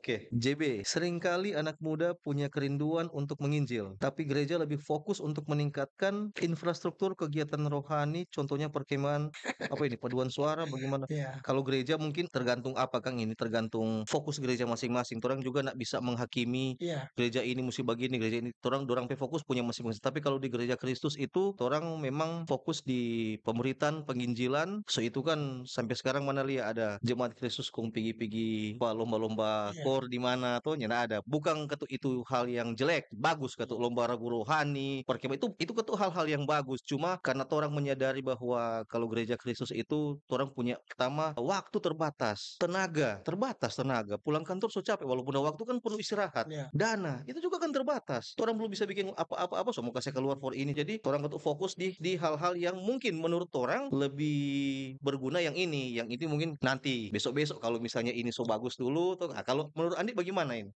Oke, JB, seringkali anak muda punya kerinduan untuk menginjil, tapi gereja lebih fokus untuk meningkatkan infrastruktur kegiatan rohani, contohnya perkemahan, apa ini, paduan suara, bagaimana? Iya, Kalau gereja mungkin tergantung apa Kang ini, tergantung fokus gereja masing-masing. Orang juga nak bisa menghakimi iya, gereja ini mesti begini, gereja ini. Orang pe fokus punya masing-masing. Tapi kalau di gereja Kristus itu, orang memang fokus di pemberitaan, penginjilan. So itu kan sampai sekarang mana lihat ada jemaat Kristus kong pergi-pergi lomba-lomba iya, kor di mana tuh nyana ada. Bukan ketuk itu hal yang jelek, bagus ketuk iya, lomba ragu rohani, perkemahan itu ketuk hal-hal yang bagus. Cuma karena orang menyadari bahwa kalau gereja Kristus itu orang punya pertama waktu terbatas, tenaga terbatas tenaga. Pulang kantor so capek walaupun ada waktu kan perlu istirahat. iya. Dana itu juga kan terbatas. Orang belum bisa bikin apa-apa so mau kasih keluar for ini. Jadi orang ketuk fokus di hal-hal yang mungkin menurut orang lebih berguna yang ini mungkin nanti besok-besok kalau misalnya ini so bagus dulu tuh. Nah, kalau menurut Andi bagaimana ini?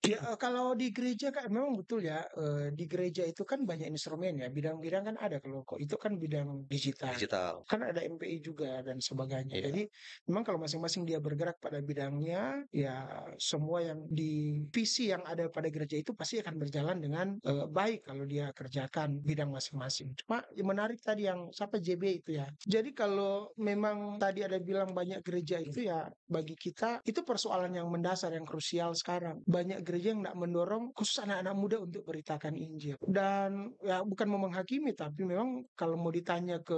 Ya, kalau di gereja kan memang betul ya, di gereja itu kan banyak instrumen ya, bidang-bidang kan ada, kalau kok itu kan bidang digital, Digital. kan ada MPI juga dan sebagainya. Iya. Jadi memang kalau masing-masing dia bergerak pada bidangnya, ya semua yang di visi yang ada pada gereja itu pasti akan berjalan dengan, baik kalau dia kerjakan bidang masing-masing. Cuma yang menarik tadi yang siapa JB itu ya. Jadi kalau memang tadi ada bilang banyak gereja itu ya bagi kita itu persoalan yang mendasar yang krusial sekarang. Banyak gereja yang tidak mendorong khusus anak-anak muda untuk beritakan Injil. Dan ya bukan mau menghakimi tapi memang kalau mau ditanya ke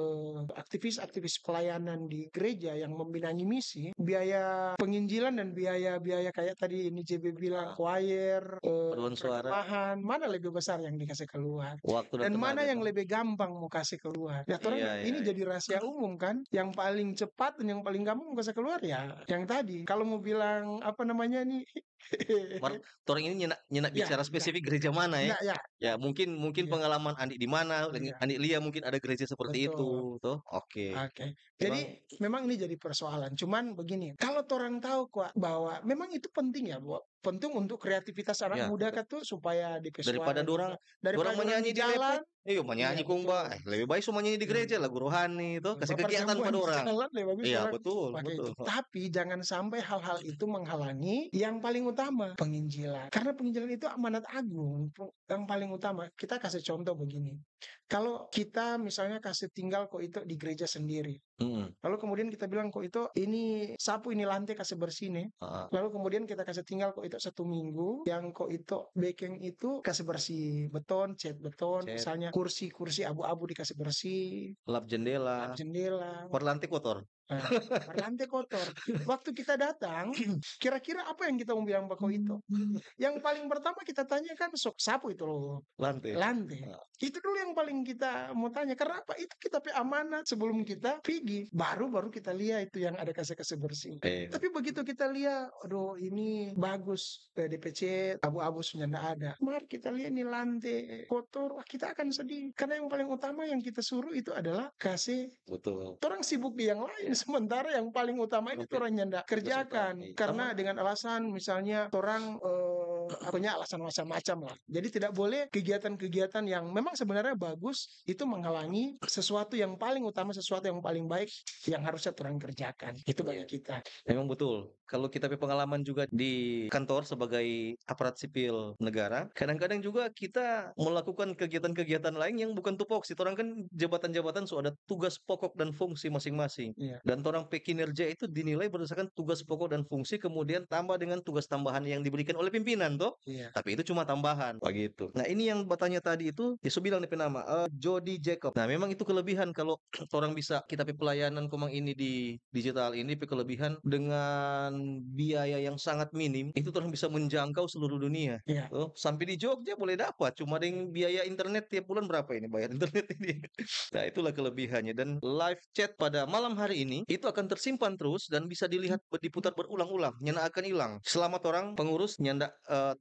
aktivis-aktivis pelayanan di gereja yang membinangi misi, biaya penginjilan dan biaya-biaya kayak tadi ini JB bilang Ah, choir, paduan suara, perkemahan, mana lebih besar yang dikasih keluar? waktu dan Dan mana tenaga yang tuh. lebih gampang mau kasih keluar? Ya, Iya, orang iya, ini iya. jadi rahasia umum kan. Yang paling cepat dan yang paling gampang mau kasih keluar ya yang tadi. Kalau mau bilang apa namanya nih? Orang ini nyenak nyenak Ya, bicara ya, spesifik gereja mana ya? ya, ya, Ya mungkin mungkin ya, pengalaman Andi di mana, ya, Andi lihat mungkin ada gereja seperti betul. itu, tuh. Oke. Oke. Memang Jadi memang ini jadi persoalan. Cuman begini, kalau orang tahu kok bahwa memang itu penting ya, bahwa penting untuk kreativitas anak ya muda kan tuh supaya DP daripada suara dorang juga. dorang Daripada orang menyanyi di di lepek, jalan, menyanyi iya kong Mbak, betul. lebih baik semua nyanyi di Nah, gereja lagu rohani itu, kasih kegiatan perjamuan pada di orang. jalan lebih bagus Iya, orang betul, pakai betul. itu. Tapi jangan sampai hal-hal itu menghalangi yang paling utama, penginjilan. Karena penginjilan itu amanat agung, yang paling utama. Kita kasih contoh begini. Kalau kita misalnya kasih tinggal kok itu di gereja sendiri. Mhm, Lalu kemudian kita bilang kok itu ini sapu ini lantai kasih bersih nih. heeh. Lalu kemudian kita kasih tinggal kok itu 1 minggu. Yang kok itu backing itu kasih bersih beton, cat beton. Cat, Misalnya kursi-kursi abu-abu dikasih bersih, lap jendela, lap jendela. perlantai kotor. Nah, lantai kotor. Waktu kita datang, kira-kira apa yang kita mau bilang Bako itu? Yang paling pertama kita tanyakan sok sapu itu loh, Lantai. lantai. Heeh, Itu dulu yang paling kita mau tanya. Karena apa? Itu kita pe amanat sebelum kita pergi. Baru-baru kita lihat itu yang ada kasih-kasih bersih. iya. Tapi begitu kita lihat, aduh ini bagus, DPC abu-abu sudah ndak ada. Mari kita lihat nih lantai kotor, wah kita akan sedih. Karena yang paling utama yang kita suruh itu adalah kasih. Betul. Orang sibuk di yang lain, Iya, sementara yang paling utama ini orang pe orang nyanda tugas utama, kerjakan. iya. Sama Karena dengan alasan misalnya orang punya alasan macam-macam lah. Jadi tidak boleh kegiatan-kegiatan yang memang sebenarnya bagus itu menghalangi sesuatu yang paling utama, sesuatu yang paling baik yang harusnya orang kerjakan. Itu bagi iya. kita. Memang betul. Kalau kita punya pengalaman juga di kantor sebagai aparat sipil negara, kadang-kadang juga kita melakukan kegiatan-kegiatan lain yang bukan tupoksi. Orang kan jabatan-jabatan so ada tugas pokok dan fungsi masing-masing. Iya, Dan orang kinerja itu dinilai berdasarkan tugas pokok dan fungsi, kemudian tambah dengan tugas tambahan yang diberikan oleh pimpinan, toh. iya, Tapi itu cuma tambahan, begitu. Nah ini yang bertanya tadi itu, ya so bilang nih penama, Jody Jacob. Nah memang itu kelebihan kalau orang bisa kita pelayanan komang ini di digital ini kelebihan dengan biaya yang sangat minim itu orang bisa menjangkau seluruh dunia. iya, Oh, sampai di Jogja boleh dapat cuma dengan biaya internet tiap bulan berapa ini bayar internet ini. Nah, itulah kelebihannya dan live chat pada malam hari ini itu akan tersimpan terus dan bisa dilihat diputar berulang-ulang, nyana akan hilang. Selamat orang pengurus nyanda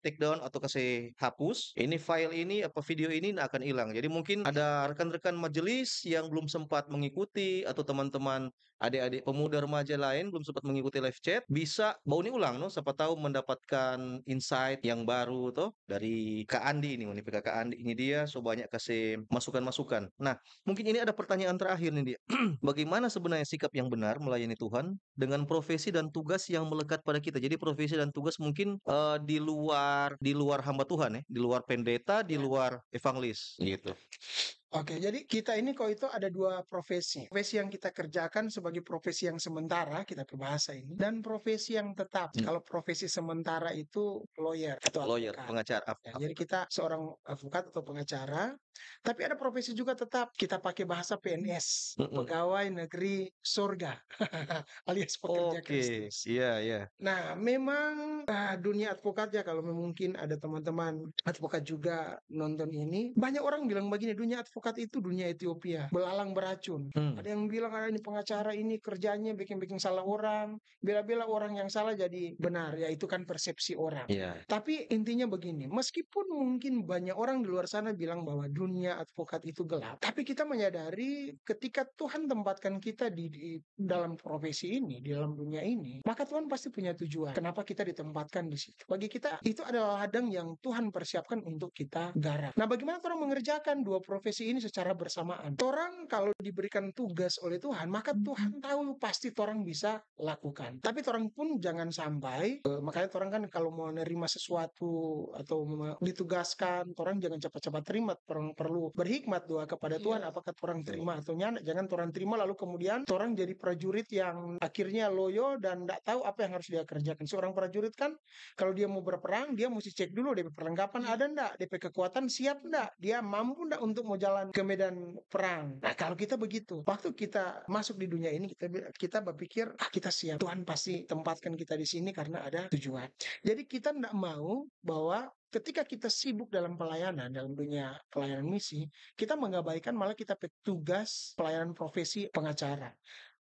take down atau kasih hapus, ini file ini apa video ini nah akan hilang. Jadi mungkin ada rekan-rekan majelis yang belum sempat mengikuti atau teman-teman adik-adik pemuda remaja lain belum sempat mengikuti live chat, bisa bauni ulang no, siapa tahu mendapatkan insight yang baru toh dari Kak Andi ini, Kak Andi ini dia so banyak kasih masukan-masukan. Nah, mungkin ini ada pertanyaan terakhir nih dia. Bagaimana sebenarnya sikap yang benar melayani Tuhan dengan profesi dan tugas yang melekat pada kita? Jadi profesi dan tugas mungkin di luar hamba Tuhan ya, di luar pendeta, di Ya. luar evangelis gitu. Oke, jadi kita ini kok itu ada dua profesi. Profesi yang kita kerjakan sebagai profesi yang sementara, kita berbahasa ini, dan profesi yang tetap. Hmm. Kalau profesi sementara itu lawyer atau Lawyer, advokat. pengacara. Ya, jadi kita seorang advokat atau pengacara, tapi ada profesi juga tetap. Kita pakai bahasa PNS, Mm-mm. pegawai negeri surga, alias pekerja Oke, Kristus. iya iya. Nah, memang dunia advokat ya, kalau mungkin ada teman-teman advokat juga nonton ini, banyak orang bilang begini, dunia advokat itu dunia Ethiopia, belalang beracun. Hmm. Ada yang bilang ini pengacara ini kerjanya bikin-bikin salah orang, bela-bela orang yang salah jadi benar. Ya itu kan persepsi orang. Iya. Tapi intinya begini, meskipun mungkin banyak orang di luar sana bilang bahwa dunia advokat itu gelap, tapi kita menyadari ketika Tuhan tempatkan kita di dalam profesi ini, di dalam dunia ini, maka Tuhan pasti punya tujuan. Kenapa kita ditempatkan di situ? Bagi kita itu adalah ladang yang Tuhan persiapkan untuk kita garap. Nah, bagaimana orang mengerjakan dua profesi ini secara bersamaan? Orang kalau diberikan tugas oleh Tuhan, maka Tuhan tahu pasti orang bisa lakukan. Tapi orang pun jangan sampai, makanya orang kan kalau mau menerima sesuatu atau ditugaskan, orang jangan cepat-cepat terima. Orang perlu berhikmat doa kepada Tuhan, apakah orang terima atau nyana. Jangan orang terima lalu kemudian orang jadi prajurit yang akhirnya loyo dan tidak tahu apa yang harus dia kerjakan. Seorang prajurit kan kalau dia mau berperang, dia mesti cek dulu DP perlengkapan ada ndak, DP kekuatan siap ndak, dia mampu ndak untuk mau jalan ke medan perang. Nah, kalau kita begitu, waktu kita masuk di dunia ini kita berpikir kita siap, Tuhan pasti tempatkan kita di sini karena ada tujuan. Jadi kita ndak mau bahwa ketika kita sibuk dalam pelayanan, dalam dunia pelayanan misi, kita mengabaikan malah kita tugas pelayanan profesi pengacara.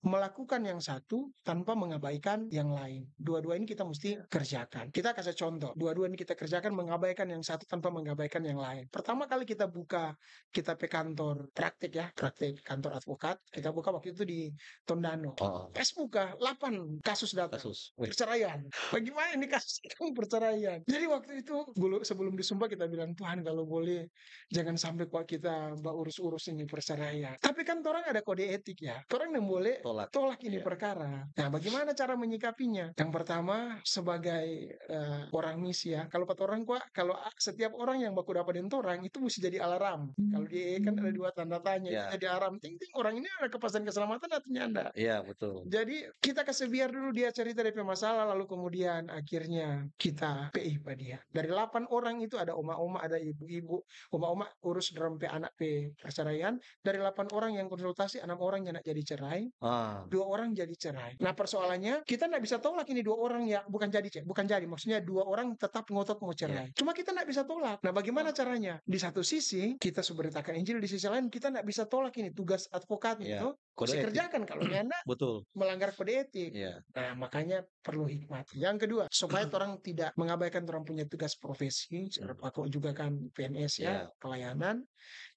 Melakukan yang satu tanpa mengabaikan yang lain. Dua-dua ini kita mesti kerjakan. Kita kasih contoh. Dua-dua ini kita kerjakan mengabaikan yang satu tanpa mengabaikan yang lain. Pertama kali kita buka, kita ke kantor praktik ya, praktik kantor advokat. Kita buka waktu itu di Tondano. Oh, Pas buka, 8 kasus datang. kasus. Wih, Perceraian. Bagaimana ini kasus itu perceraian? Jadi waktu itu sebelum disumpah kita bilang, Tuhan kalau boleh jangan sampai kok kita urus-urus ini perceraian. Tapi kan orang ada kode etik ya. Orang yang boleh tolak ini Iya. perkara. Nah, bagaimana cara menyikapinya? Yang pertama sebagai orang misi ya. Kalau kata orang kalau setiap orang yang baku dapat orang itu mesti jadi alarm. Kalau dia kan ada dua tanda tanya, Ya. itu jadi alarm. Ting ting orang ini ada kepastian keselamatan atau nyanda. Iya, betul. Jadi kita kasih biar dulu dia cerita DP masalah, lalu kemudian akhirnya kita PI pada dia. Dari 8 orang itu ada oma-oma, ada ibu-ibu. Oma-oma urus drempe anak perceraian. Dari 8 orang yang konsultasi, 6 orang yang nak jadi cerai. Ah, 2 orang jadi cerai. Nah, persoalannya kita nggak bisa tolak ini 2 orang ya, bukan jadi, maksudnya 2 orang tetap ngotot mau cerai. Cuma kita nggak bisa tolak. Nah, bagaimana caranya? Di satu sisi kita beritakan Injil, di sisi lain kita nggak bisa tolak ini tugas advokat itu. Kode Mesti etik. kerjakan kalau nyanda Betul. melanggar kode etik. Iya. Nah, makanya perlu hikmat. Yang kedua, supaya orang tidak mengabaikan orang punya tugas profesi, aku juga kan PNS ya, pelayanan.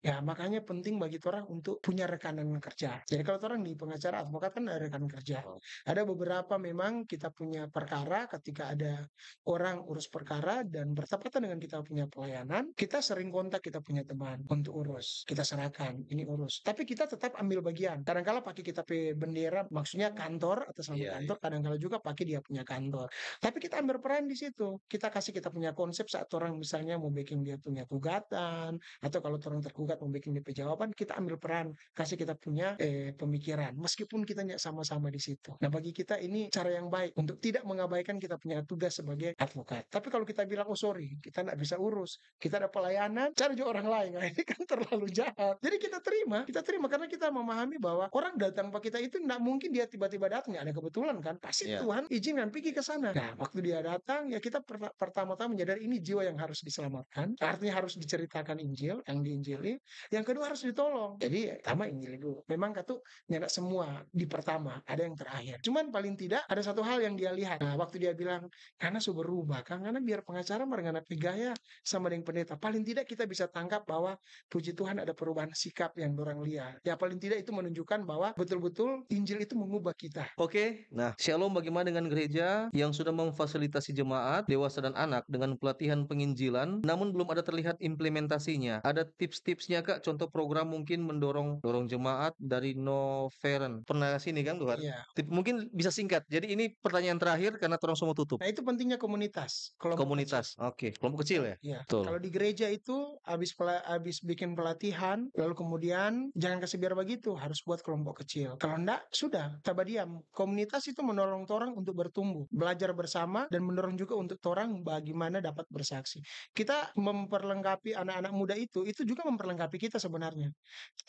Ya, makanya penting bagi orang untuk punya rekanan kerja. Jadi kalau orang di pengacara advokat kan ada rekan kerja. Ada beberapa memang kita punya perkara ketika ada orang urus perkara dan bertepatan dengan kita punya pelayanan, kita sering kontak kita punya teman untuk urus. Kita serahkan, ini urus. Tapi kita tetap ambil bagian. Kadang-kala pakai kita bendera, maksudnya kantor atau sama kantor, kadang-kala juga pakai dia punya kantor. Tapi kita ambil peran di situ. Kita kasih kita punya konsep saat orang misalnya mau bikin dia punya gugatan, atau kalau orang tergugat mau bikin DP jawaban, kita ambil peran, kasih kita punya pemikiran, meskipun kita nggak sama-sama di situ. Nah, bagi kita ini cara yang baik untuk tidak mengabaikan kita punya tugas sebagai advokat. Tapi kalau kita bilang, oh sorry, kita nggak bisa urus, kita ada pelayanan, cari juga orang lain, nah, ini kan terlalu jahat. Jadi kita terima karena kita memahami bahwa Orang datang pak kita itu nggak mungkin dia tiba-tiba datang, nggak ada kebetulan kan. Pasti Iya. Tuhan izinkan pergi ke sana. Nah, waktu dia datang ya kita pertama-tama menyadari ini jiwa yang harus diselamatkan. Artinya harus diceritakan Injil, yang diinjili. Yang kedua harus ditolong. Jadi pertama Injil dulu. Memang katu nggak semua di pertama, ada yang terakhir. Cuman paling tidak ada satu hal yang dia lihat. Nah, waktu dia bilang karena sudah berubah, kan karena biar pengacara merengana gaya sama dengan pendeta. Paling tidak kita bisa tangkap bahwa puji Tuhan ada perubahan sikap yang orang lihat. Ya paling tidak itu menunjukkan bahwa betul-betul Injil itu mengubah kita. Oke, nah Shalom bagaimana dengan gereja yang sudah memfasilitasi jemaat, dewasa dan anak dengan pelatihan penginjilan, namun belum ada terlihat implementasinya. Ada tips-tipsnya Kak? Contoh program mungkin dorong jemaat dari no parent. Pernah sini kan Tuhan? Iya. Mungkin bisa singkat. Jadi ini pertanyaan terakhir karena orang semua tutup. Nah, itu pentingnya komunitas, kelompok kecil. Komunitas. Oke, kelompok kecil ya? Iya. Betul. Kalau di gereja itu habis bikin pelatihan, lalu kemudian jangan kasih biar begitu, harus buat kelompok kecil. Kalau enggak, sudah, tabah diam. Komunitas itu menolong orang untuk bertumbuh, belajar bersama dan mendorong juga untuk orang bagaimana dapat bersaksi. Kita memperlengkapi anak-anak muda itu juga memperlengkapi kita sebenarnya.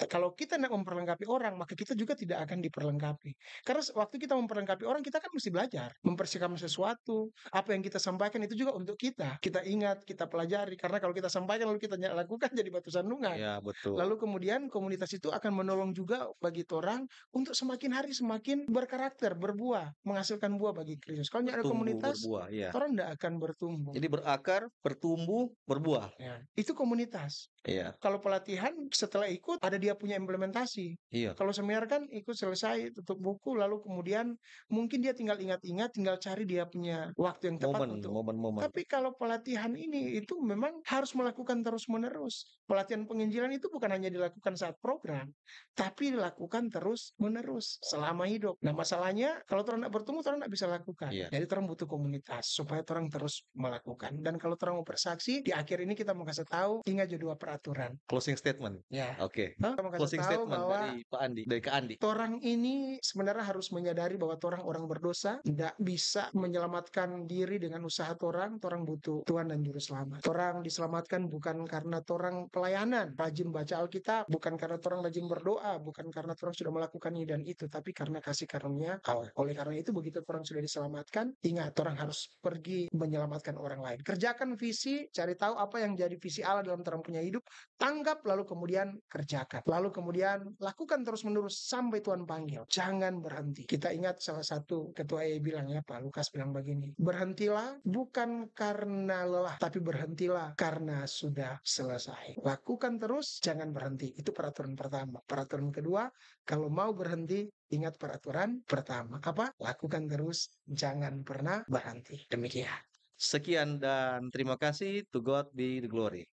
Kalau kita tidak memperlengkapi orang, maka kita juga tidak akan diperlengkapi. Karena waktu kita memperlengkapi orang, kita kan mesti belajar, mempersiapkan sesuatu, apa yang kita sampaikan itu juga untuk kita. Kita ingat, kita pelajari. Karena kalau kita sampaikan lalu kita lakukan jadi batu sandungan. Ya, betul. Lalu kemudian komunitas itu akan menolong juga bagi orang untuk semakin hari semakin berkarakter, berbuah, menghasilkan buah bagi Kristus. Kalau tidak ada Bertumbuh, komunitas, berbuah, ya. orang tidak akan bertumbuh. Jadi berakar, bertumbuh, berbuah. Ya, itu komunitas. Iya. Kalau pelatihan setelah ikut ada dia punya implementasi. Iya. Kalau seminar kan ikut selesai tutup buku lalu kemudian mungkin dia tinggal ingat-ingat, tinggal cari dia punya waktu yang tepat untuk. Momen-momen. Tapi kalau pelatihan ini itu memang harus melakukan terus-menerus. Pelatihan penginjilan itu bukan hanya dilakukan saat program, tapi dilakukan terus-menerus selama hidup. Nah, masalahnya kalau orang tidak bertemu, orang tidak bisa lakukan. Iya. Jadi orang butuh komunitas supaya orang terus melakukan. Dan kalau orang mau bersaksi, di akhir ini kita mau kasih tahu, ingat dua peraturan. Closing statement. Ya. Oke. Kita mau kasih Closing tahu statement bahwa dari Pak Andi, dari Kak Andi. orang ini sebenarnya harus menyadari bahwa orang berdosa, tidak bisa menyelamatkan diri dengan usaha orang butuh Tuhan dan Juru Selamat. Orang diselamatkan bukan karena orang pelayanan, rajin baca Alkitab, bukan karena orang rajin berdoa, bukan karena orang sudah melakukan ini dan itu, tapi karena kasih karunia Allah. Oleh karena itu begitu orang sudah diselamatkan, ingat orang harus pergi menyelamatkan orang lain. Kerjakan visi, cari tahu apa yang jadi visi Allah dalam orang punya hidup, tanggap lalu kemudian kerjakan. Lalu kemudian lakukan terus-menerus sampai Tuhan panggil. Jangan berhenti. Kita ingat salah satu ketua EI bilang ya, Pak Lukas bilang begini, berhentilah bukan karena lelah, tapi berhentilah karena sudah selesai. Lakukan terus, jangan berhenti. Itu peraturan pertama. Peraturan kedua, kalau mau berhenti, ingat peraturan pertama. Apa? Lakukan terus, jangan pernah berhenti. Demikian. Sekian dan terima kasih. To God be the glory.